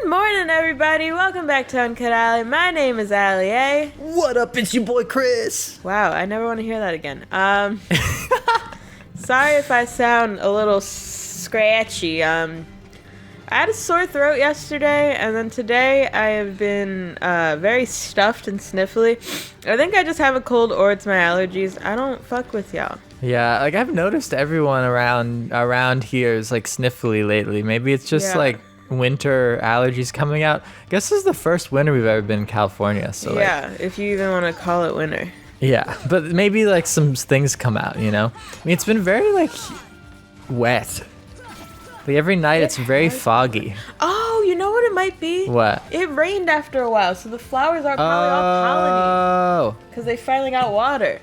Good morning, everybody. Welcome back to UncutAlly. My name is Allie A. What up? It's your boy Chris. Wow, I never want to hear that again. Sorry if I sound a little scratchy. I had a sore throat yesterday, and then today I have been very stuffed and sniffly. I think I just have a cold or it's my allergies. I don't fuck with y'all. Yeah, like I've noticed everyone around here is like sniffly lately. Maybe it's just like winter allergies coming out. I guess this is the first winter we've ever been in California. So yeah, if you even want to call it winter. Yeah, but maybe like some things come out, you know? I mean, it's been very like wet. Like every night it's very foggy. Oh, you know what it might be? What? It rained after a while, so the flowers are probably all pollinated. Because they finally got water.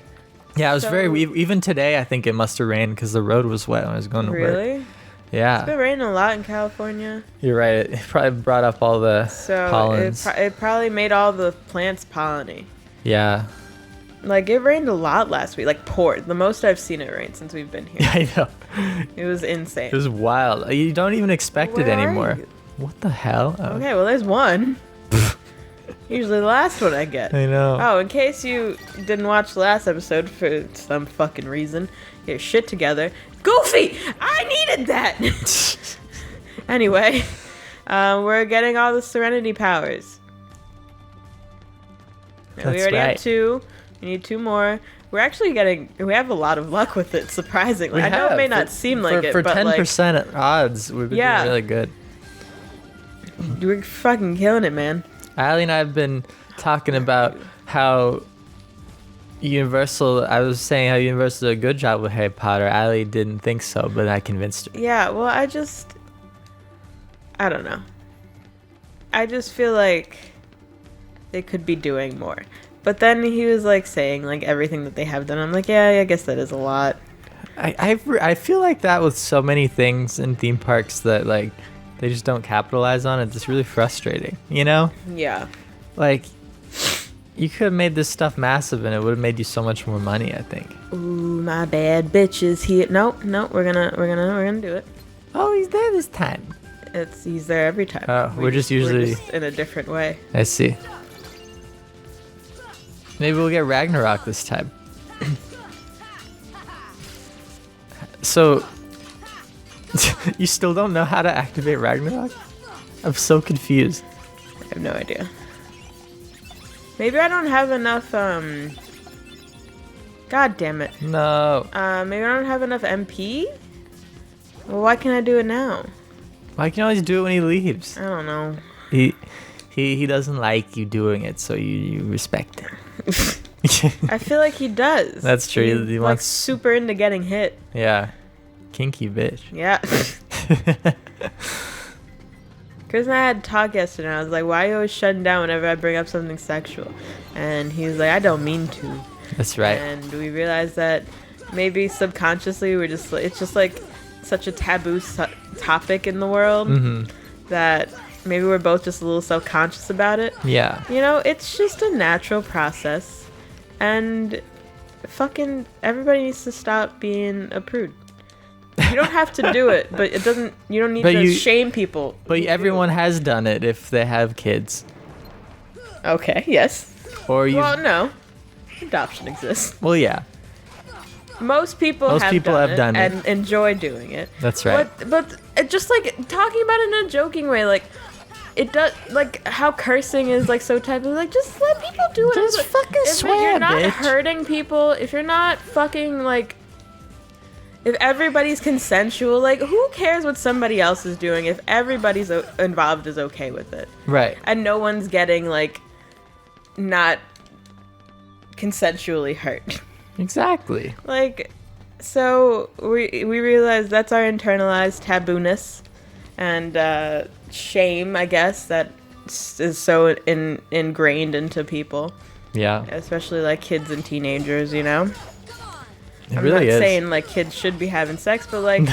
Yeah, it was even today I think it must have rained because the road was wet when I was going to work. Really? Yeah. It's been raining a lot in California. You're right. It probably brought up all the pollens. It probably made all the plants pollinate. Yeah. Like, it rained a lot last week. Like, poured. The most I've seen it rain since we've been here. I know. It was insane. It was wild. You don't even expect it anymore. What the hell? Oh. Okay, well, there's one. Usually the last one I get. I know. Oh, in case you didn't watch the last episode for some fucking reason, get your shit together. Goofy! I needed that! Anyway, we're getting all the Serenity powers. We already have 2. We need 2 more. We have a lot of luck with it, surprisingly. I know it may not seem like it, but for 10% odds, we've been doing really good. We're fucking killing it, man. Allie and I have been talking about how Universal, I was saying how Universal did a good job with Harry Potter. Allie didn't think so, but I convinced her. Yeah, well, I don't know. I just feel like they could be doing more. But then he was like saying like everything that they have done. I'm like, yeah, I guess that is a lot. I feel like that with so many things in theme parks that like they just don't capitalize on. It's just really frustrating, you know? Yeah. Like, you could have made this stuff massive and it would have made you so much more money, I think. Ooh, my bad bitch is here. No, we're gonna do it. Oh, he's there this time. He's there every time. Oh, we're just in a different way. I see. Maybe we'll get Ragnarok this time. So, you still don't know how to activate Ragnarok? I'm so confused. I have no idea. Maybe I don't have enough, God damn it. No. Maybe I don't have enough MP? Well, why can't I do it now? Why can't you always do it when he leaves? I don't know. He doesn't like you doing it, so you respect him. I feel like he does. That's true. He wants super into getting hit. Yeah. Kinky bitch. Yeah. Chris and I had a talk yesterday, and I was like, why are you always shutting down whenever I bring up something sexual? And he was like, I don't mean to. That's right. And we realized that maybe subconsciously it's just like such a taboo topic in the world that maybe we're both just a little self-conscious about it. Yeah. You know, it's just a natural process, and fucking everybody needs to stop being a prude. You don't have to do it, but you don't need to shame people. But everyone has done it if they have kids. Okay, yes. Well, no. Adoption exists. Well, yeah. Most people have done it and enjoy doing it. That's right. But just like talking about it in a joking way, like it does, like how cursing is like so taboo. Like just let people do it. Just fucking swear, if you're not bitch. hurting people, if you're not fucking like, if everybody's consensual, like who cares what somebody else is doing if everybody's involved is okay with it, right? And no one's getting like not consensually hurt. Exactly. Like, so we realize that's our internalized taboo-ness and shame, I guess, that is so ingrained into people. Yeah. Especially like kids and teenagers, you know? I'm not saying like kids should be having sex, but like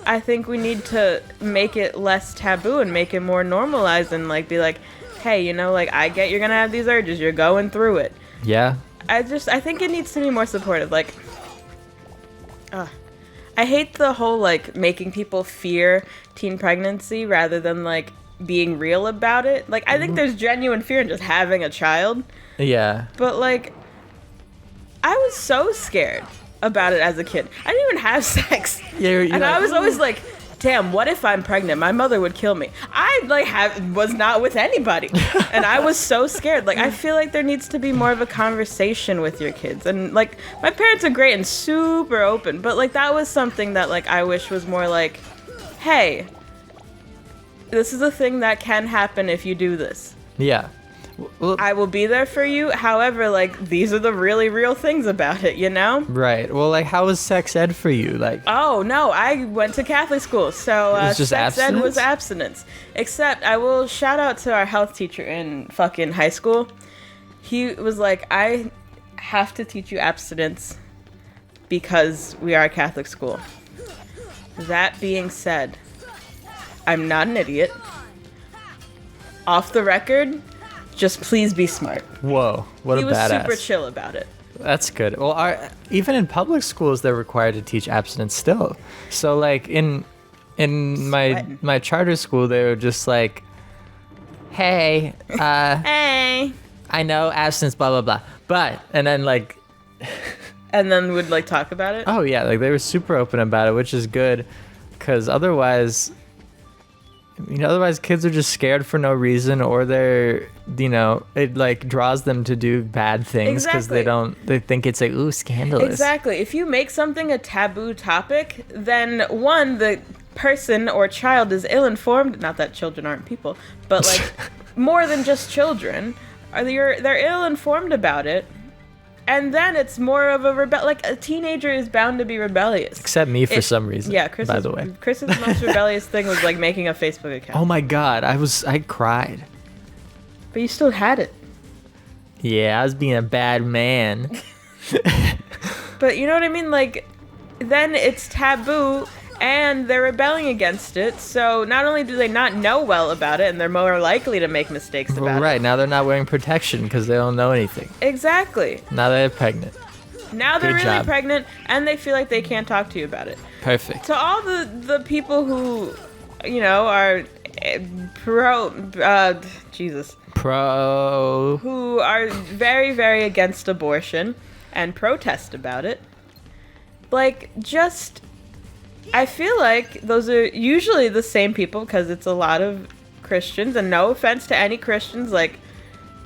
I think we need to make it less taboo and make it more normalized and like be like, hey, you know, like I get you're gonna have these urges, you're going through it. Yeah. I think it needs to be more supportive. Like, I hate the whole like making people fear teen pregnancy rather than like being real about it. Like, I think there's genuine fear in just having a child. Yeah. But, like, I was so scared about it as a kid. I didn't even have sex. You're and I was always like, damn, what if I'm pregnant? My mother would kill me. I, like, was not with anybody. And I was so scared. Like, I feel like there needs to be more of a conversation with your kids. And, like, my parents are great and super open. But, like, that was something that, like, I wish was more like, hey, this is a thing that can happen if you do this. Yeah. Well, I will be there for you. However, like, these are the really real things about it, you know? Right. Well, like, how was sex ed for you? Like, oh, no, I went to Catholic school, so it was just sex ed abstinence? was abstinence. Except, I will shout out to our health teacher in fucking high school. He was like, I have to teach you abstinence because we are a Catholic school. That being said, I'm not an idiot. Off the record, just please be smart. whoa, what a badass. He was super chill about it. That's good. Well, even in public schools, they're required to teach abstinence still. So, like, in my charter school, they were just like, hey, Hey. I know abstinence, blah, blah, blah. But, and then, like, And then would, like, talk about it? oh, yeah, like, they were super open about it, which is good. Because otherwise, otherwise kids are just scared for no reason, or they're, it like draws them to do bad things because Exactly. they think it's like, ooh, scandalous. Exactly. If you make something a taboo topic, then one, the person or child is ill-informed. Not that children aren't people, but like more than just children. They're ill-informed about it. And then it's more of a like a teenager is bound to be rebellious. Except me for some reason. Yeah, by the way. Chris's most rebellious thing was like making a Facebook account. Oh my God, I cried. But you still had it. Yeah, I was being a bad man. But you know what I mean? Like, then it's taboo and they're rebelling against it. So not only do they not know well about it, and they're more likely to make mistakes about Well, right, now they're not wearing protection because they don't know anything. Exactly. Now they're pregnant. Now they're Good really job. pregnant and they feel like they can't talk to you about it. Perfect. To all the people who, are Pro. who are very, very against abortion and protest about it, like, just, I feel like those are usually the same people because it's a lot of Christians, and no offense to any Christians, like,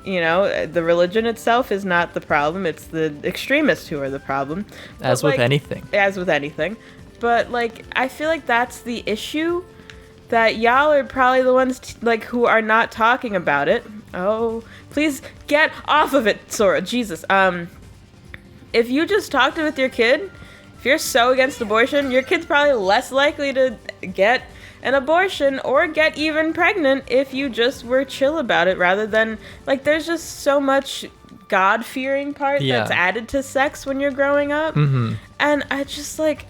the religion itself is not the problem, it's the extremists who are the problem. As with anything. As with anything. But, like, I feel like that's the issue, that y'all are probably the ones, who are not talking about it. Oh, please get off of it, Sora, Jesus. If you just talked with your kid, if you're so against abortion, your kid's probably less likely to get an abortion or get even pregnant if you just were chill about it, rather than, like, there's just so much God-fearing part that's added to sex when you're growing up. Mm-hmm. And I just, like,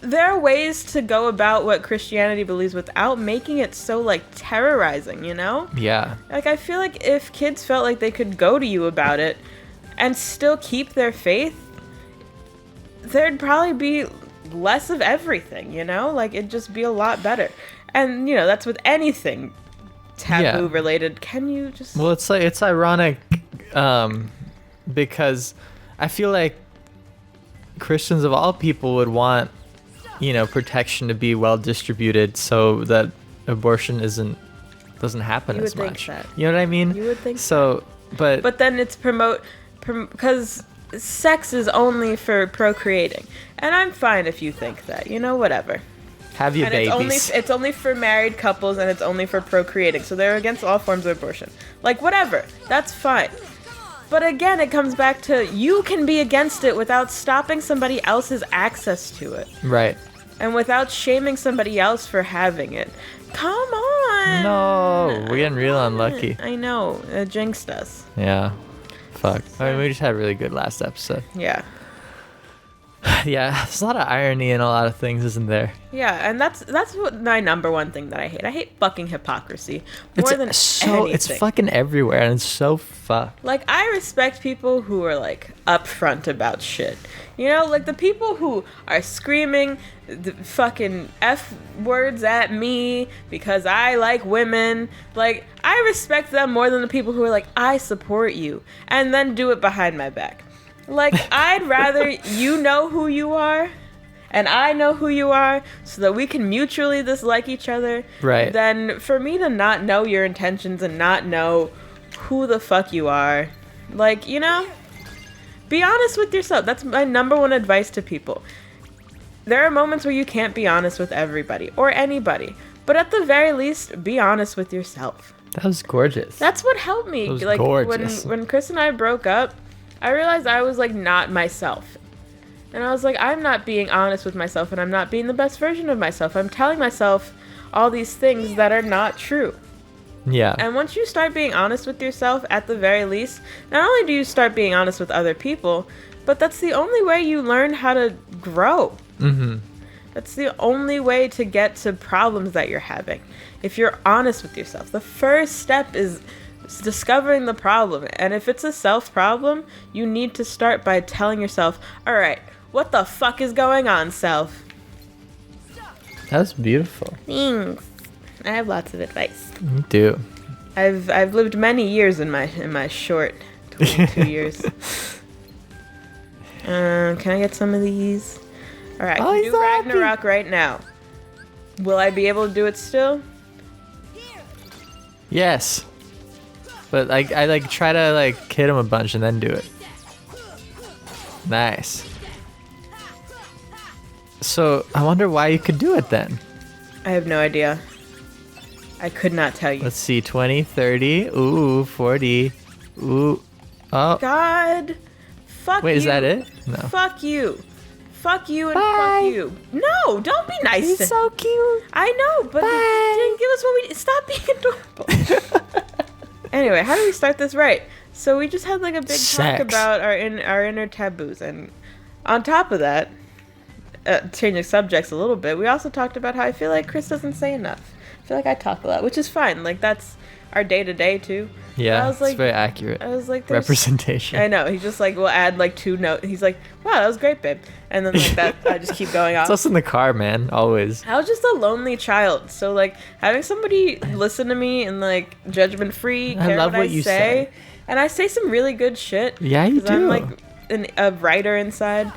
there are ways to go about what Christianity believes without making it so, like, terrorizing, Yeah. Like, I feel like if kids felt like they could go to you about it and still keep their faith, there'd probably be less of everything, Like, it'd just be a lot better. And, that's with anything taboo related. Can you just... Well, it's ironic because I feel like Christians of all people would want, protection to be well distributed so that abortion doesn't happen as much. That. You know what I mean? You would think so. But then it's because sex is only for procreating, and I'm fine if you think that. Whatever. Have your babies. It's only for married couples, and it's only for procreating. So they're against all forms of abortion. Like, whatever. That's fine. But again, it comes back to you can be against it without stopping somebody else's access to it. Right. And without shaming somebody else for having it. Come on. No, we're getting real unlucky. I know. It jinxed us. Yeah. Fuck. I mean, we just had a really good last episode. Yeah. Yeah, there's a lot of irony in a lot of things, isn't there? Yeah, and that's what my number one thing that I hate. I hate fucking hypocrisy more than anything. It's fucking everywhere, and it's so fucked. Like, I respect people who are, like, upfront about shit. You know, like the people who are screaming the fucking F words at me because I like women. Like, I respect them more than the people who are like, I support you, and then do it behind my back. Like, I'd rather you know who you are and I know who you are so that we can mutually dislike each other. Right. Than for me to not know your intentions and not know who the fuck you are. Like, you know? Be honest with yourself. That's my number one advice to people. There are moments where you can't be honest with everybody or anybody, but at the very least, be honest with yourself. That was gorgeous. That's what helped me. That was like gorgeous. when Chris and I broke up, I realized I was like not myself. And I was like, I'm not being honest with myself and I'm not being the best version of myself. I'm telling myself all these things that are not true. Yeah. And once you start being honest with yourself, at the very least, not only do you start being honest with other people, but that's the only way you learn how to grow. Mm-hmm. That's the only way to get to problems that you're having. If you're honest with yourself, the first step is discovering the problem. And if it's a self problem, you need to start by telling yourself, all right, what the fuck is going on, self? That was beautiful. Thanks. I have lots of advice. You do. I've lived many years in my short 22 years. Can I get some of these? All right, I can do Ragnarok right now. Will I be able to do it still? Yes. But I like try to like hit him a bunch and then do it. Nice. So I wonder why you could do it then. I have no idea. I could not tell you. Let's see, 20, 30, ooh, 40, ooh, oh. God, fuck you. Wait, is that it? No. Fuck you. Fuck you and Bye. fuck you. No, don't be nice He's to so cute. I know, but Bye. you didn't give us what we... Stop being adorable. Anyway, how do we start this right? So we just had like a big Sex. talk about our inner taboos. And on top of that, changing subjects a little bit, we also talked about how I feel like Chris doesn't say enough. I feel like I talk a lot, which is fine. Like, that's our day-to-day, too. Yeah, I was like, it's very accurate. I was like, representation. I know. He just, like, will add, like, 2 notes. He's like, wow, that was great, babe. And then, like, that, I just keep going off. It's also in the car, man, always. I was just a lonely child. So, like, having somebody listen to me and, like, judgment-free, care love what you say. And I say some really good shit. Yeah, you 'cause I'm, do. like, a writer inside.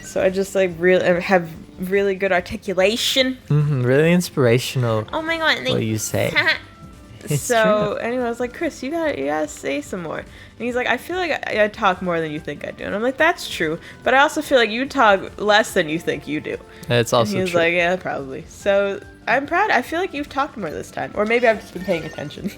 So I just, like, really have really good articulation. Mm-hmm, really inspirational. Oh my god, what you say. It's So true. anyway, I was like, Chris, you gotta say some more. And he's like, I feel like I talk more than you think I do. And I'm like, that's true. But I also feel like you talk less than you think you do. It's And also he was true. like, yeah, probably. So I'm proud. I feel like you've talked more this time. Or maybe I've just been paying attention.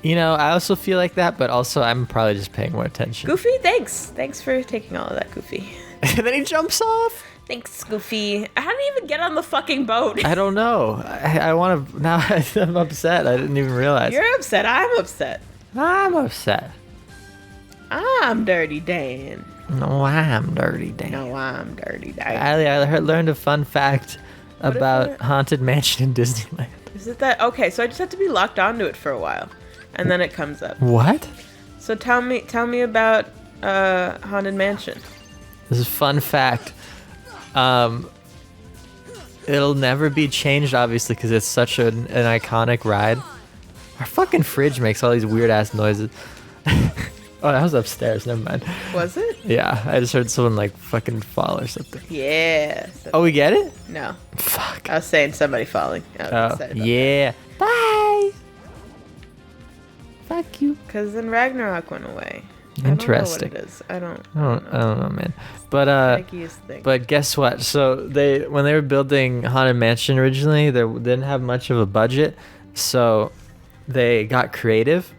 You know, I also feel like that, but also I'm probably just paying more attention. Goofy, thanks. Thanks for taking all of that, Goofy. And then he jumps off. Thanks, Goofy. How did he even get on the fucking boat? I don't know. I want to. Now I'm upset. I didn't even realize. You're upset. I'm upset. I'm upset. I'm Dirty Dan. No, I'm Dirty Dan. No, I'm Dirty Dan. Allie, I learned a fun fact What is about it? Haunted Mansion in Disneyland. Is it that? Okay, so I just have to be locked onto it for a while, and then it comes up. What? So tell me about Haunted Mansion. This is a fun fact. It'll never be changed, obviously, because it's such an iconic ride. Our fucking fridge makes all these weird ass noises. Oh, that was upstairs. Never mind. Was it? Yeah, I just heard someone like fucking fall or something. Yeah. Oh, we get it? No, Fuck. I was saying somebody falling. I was Oh, excited about yeah. Bye. Fuck you. Because then Ragnarok went away. Interesting. I don't know what it is. I don't I don't know, man. But Nike's thing. But guess what? So when they were building Haunted Mansion originally, they didn't have much of a budget, so they got creative.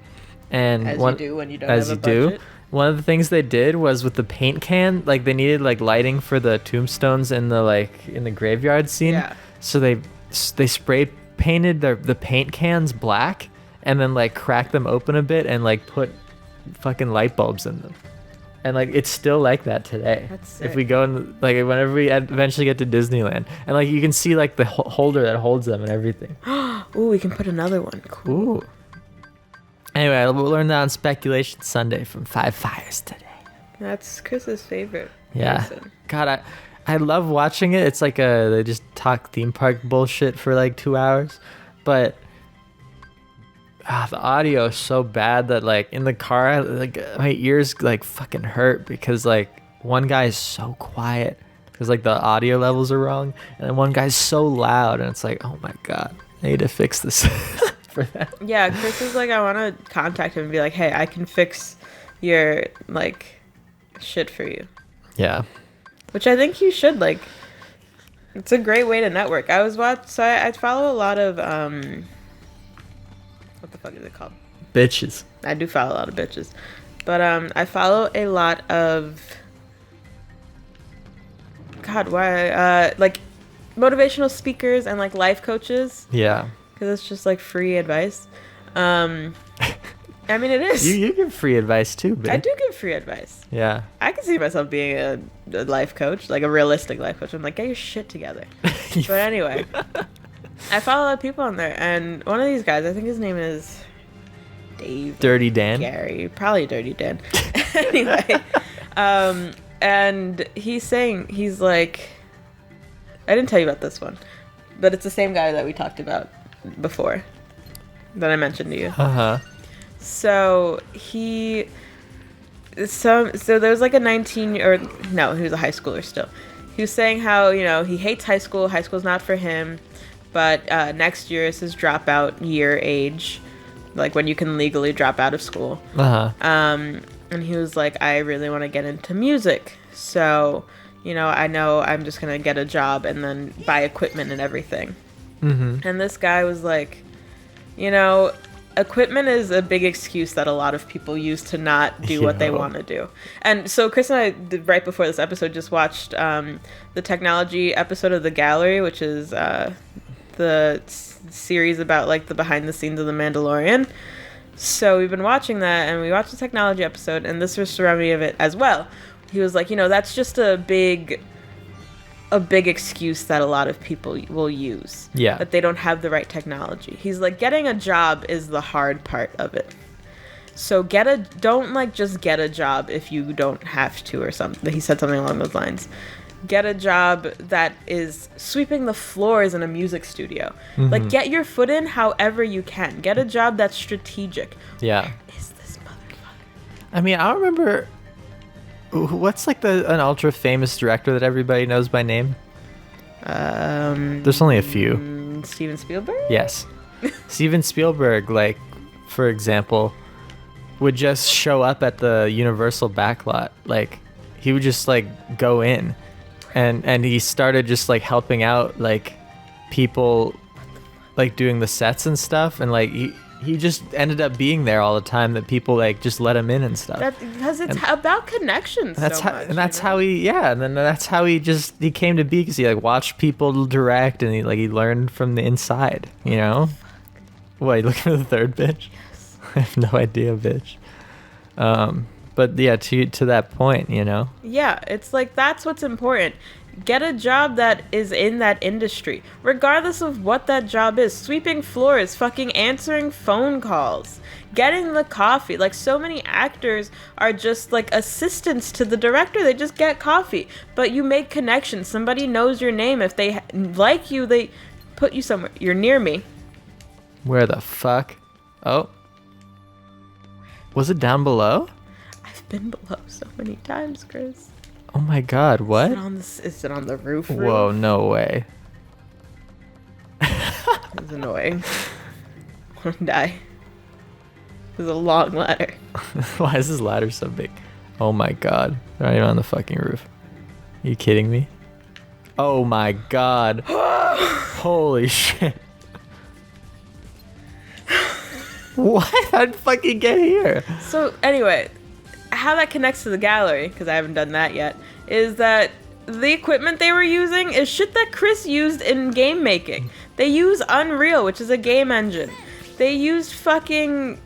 And as you do when you don't as have a you budget. do, one of the things they did was with the paint can, like they needed like lighting for the tombstones in the graveyard scene. Yeah. So they spray painted the paint cans black, and then like cracked them open a bit and like put fucking light bulbs in them. And like it's still like that today. That's sick. If we go in, like whenever we eventually get to Disneyland, and like you can see like the holder that holds them and everything. Ooh, we can put another one. Cool. Ooh. Anyway, we'll learn that on Speculation Sunday from Five Fires today. That's Chris's favorite. Yeah. person. God, I love watching it. It's like they just talk theme park bullshit for like 2 hours, but the audio is so bad that like in the car, like my ears like fucking hurt because like one guy is so quiet because like the audio levels are wrong, and then one guy's so loud, and it's like, oh my god, I need to fix this for that. Yeah, Chris is like, I want to contact him and be like, hey, I can fix your like shit for you. Yeah. Which I think you should, like, it's a great way to network. I follow a lot of, what the fuck is it called? Bitches. I do follow a lot of bitches. But, I follow a lot of, God, why, like, motivational speakers and, like, life coaches. Yeah. Because it's just, like, free advice. I mean, it is. You give free advice too, bitch. I do give free advice. Yeah. I can see myself being a life coach, like a realistic life coach. I'm like, get your shit together. But anyway, I follow a lot of people on there, and one of these guys, I think his name is Dave. Dirty Dan. Gary, probably Dirty Dan. Anyway, and he's like, I didn't tell you about this one, but it's the same guy that we talked about before, that I mentioned to you. Uh-huh. So there was like a 19 or no, he was a high schooler still. He was saying how, you know, he hates high school. High school's not for him. But next year is his dropout year age, like when you can legally drop out of school. Uh-huh. And he was like, I really want to get into music. So, you know I'm just going to get a job and then buy equipment and everything. Mm-hmm. And this guy was like, you know, equipment is a big excuse that a lot of people use to not do what they want to do. And so Chris and I, right before this episode, just watched the technology episode of The Gallery, which is the series about like the behind the scenes of The Mandalorian. So we've been watching that, and we watched the technology episode, and this was surrounding me of it as well. He was like, you know, that's just a big excuse that a lot of people will use. Yeah. That they don't have the right technology. He's like, getting a job is the hard part of it. So don't like just get a job if you don't have to or something. He said something along those lines. Get a job that is sweeping the floors in a music studio. Mm-hmm. Like, get your foot in however you can. Get a job that's strategic. Yeah. Where is this motherfucker? I mean, I don't remember. What's like an ultra famous director that everybody knows by name? There's only a few. Steven Spielberg? Yes. Steven Spielberg, like, for example, would just show up at the Universal backlot. Like, he would just like go in, and he started just like helping out like people, like doing the sets and stuff, and like he just ended up being there all the time, that people like just let him in and stuff. Because it's about connections. That's so how, much, and that's how he, and then that's how he came to be, because he like watched people direct, and he learned from the inside, you know. What, you looking for the third bitch? Yes. I have no idea, bitch. But yeah, to that point, you know. Yeah, it's like that's what's important. Get a job that is in that industry, regardless of what that job is. Sweeping floors, fucking answering phone calls, getting the coffee. Like, so many actors are just like assistants to the director. They just get coffee, but you make connections. Somebody knows your name. If they like you, they put you somewhere. You're near me. Where the fuck? Oh. Was it down below? I've been below so many times, Chris. Oh my god, what? Is it on the roof? Whoa, no way. It's annoying. I want to die. There's a long ladder. Why is this ladder so big? Oh my god. They're not even on the fucking roof. Are you kidding me? Oh my god. Holy shit. What? How'd fucking get here? So anyway, how that connects to the gallery, because I haven't done that yet, is that the equipment they were using is shit that Chris used in game making. They use Unreal, which is a game engine. They used fucking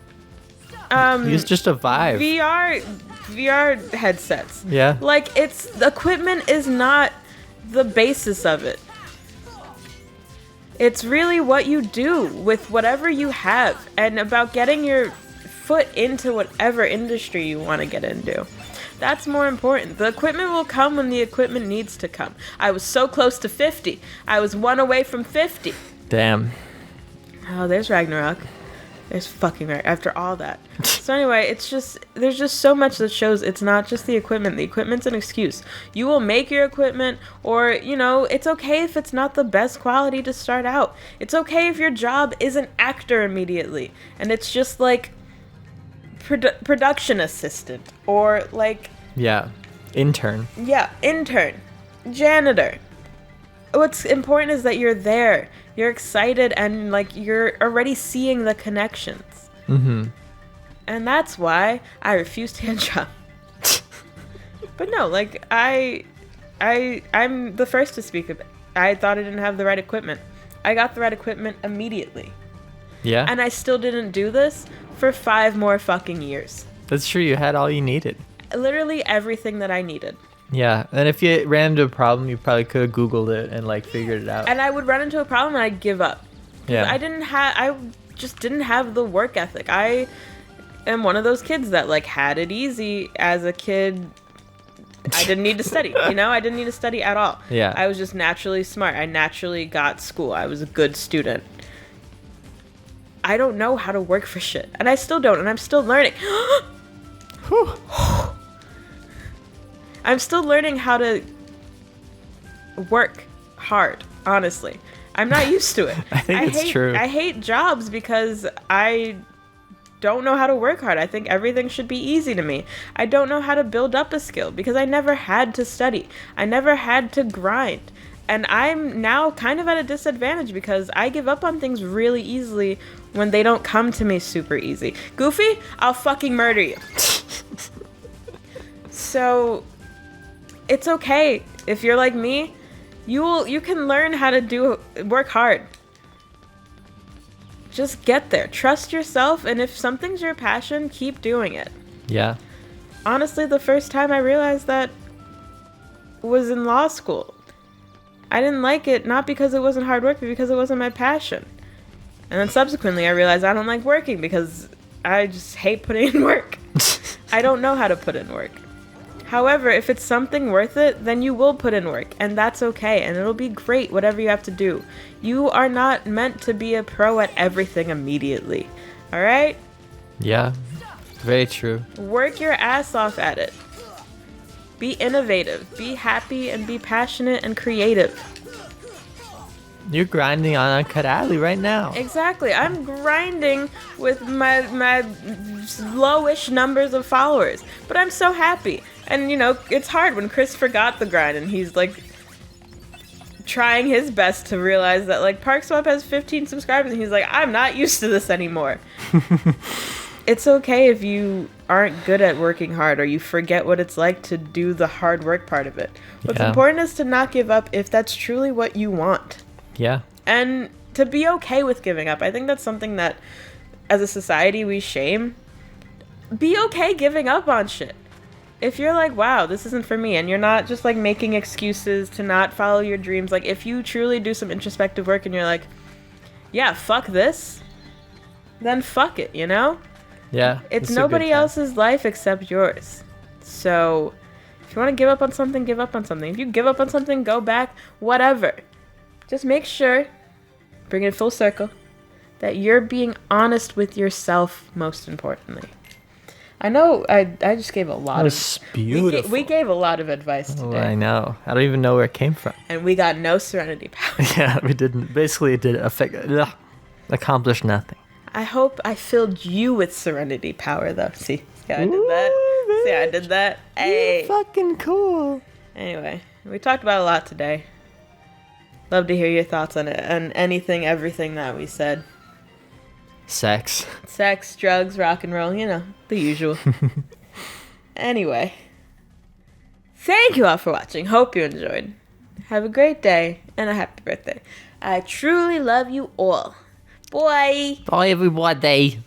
Use just a Vive. VR headsets. Yeah. Like, the equipment is not the basis of it. It's really what you do with whatever you have, and about getting your foot into whatever industry you want to get into. That's more important. The equipment will come when the equipment needs to come. I was so close to 50. I was 1 away from 50. Damn. Oh, there's Ragnarok. There's fucking right after all that. So anyway, there's just so much that shows it's not just the equipment. The equipment's an excuse. You will make your equipment, or, it's okay if it's not the best quality to start out. It's okay if your job isn't actor immediately, and it's just like production assistant, or like... Yeah, intern. Yeah, intern, janitor. What's important is that you're there. You're excited and like you're already seeing the connections. Mm-hmm. And that's why I refuse to get a job. But no, like I'm the first to speak of it. I thought I didn't have the right equipment. I got the right equipment immediately. Yeah. And I still didn't do this for 5 more fucking years. That's true. You had all you needed. Literally everything that I needed. Yeah, and if you ran into a problem, you probably could have Googled it and like figured it out. And I would run into a problem and I'd give up. Yeah. I just didn't have the work ethic. I am one of those kids that like had it easy as a kid. I didn't need to study, I didn't need to study at all. Yeah. I was just naturally smart. I naturally got school. I was a good student. I don't know how to work for shit. And I still don't, and I'm still learning. I'm still learning how to work hard, honestly. I'm not used to it. I think it's true. I hate jobs because I don't know how to work hard. I think everything should be easy to me. I don't know how to build up a skill because I never had to study. I never had to grind. And I'm now kind of at a disadvantage because I give up on things really easily when they don't come to me super easy. Goofy, I'll fucking murder you. So... it's okay. If you're like me, you can learn how to work hard. Just get there. Trust yourself, and if something's your passion, keep doing it. Yeah. Honestly, the first time I realized that was in law school. I didn't like it, not because it wasn't hard work, but because it wasn't my passion. And then subsequently, I realized I don't like working because I just hate putting in work. I don't know how to put in work. However, if it's something worth it, then you will put in work, and that's okay, and it'll be great, whatever you have to do. You are not meant to be a pro at everything immediately, all right? Yeah, very true. Work your ass off at it. Be innovative, be happy, and be passionate and creative. You're grinding on UncutAlly right now. Exactly. I'm grinding with my lowish numbers of followers, but I'm so happy. And, it's hard when Chris forgot the grind and he's, like, trying his best to realize that, like, Park Swap has 15 subscribers and he's like, I'm not used to this anymore. It's okay if you aren't good at working hard or you forget what it's like to do the hard work part of it. What's important is to not give up if that's truly what you want. Yeah. And to be okay with giving up. I think that's something that, as a society, we shame. Be okay giving up on shit. If you're like, wow, this isn't for me, and you're not just, like, making excuses to not follow your dreams, like, if you truly do some introspective work and you're like, yeah, fuck this, then fuck it, Yeah. It's nobody else's life except yours. So, if you want to give up on something, give up on something. If you give up on something, go back, whatever. Just make sure, bring it full circle, that you're being honest with yourself, most importantly. I know I just gave a lot that was beautiful. We gave a lot of advice today. Oh, I know. I don't even know where it came from. And we got no serenity power. Yeah, we didn't. Basically, it didn't accomplish nothing. I hope I filled you with serenity power, though. See how I did that? Ooh, See how I did that? Hey. You're fucking cool. Anyway, we talked about a lot today. Love to hear your thoughts on it and anything, everything that we said. Sex, drugs, rock and roll, the usual. Anyway, thank you all for watching. Hope you enjoyed. Have a great day and a happy birthday. I truly love you all. Bye. Bye, everybody.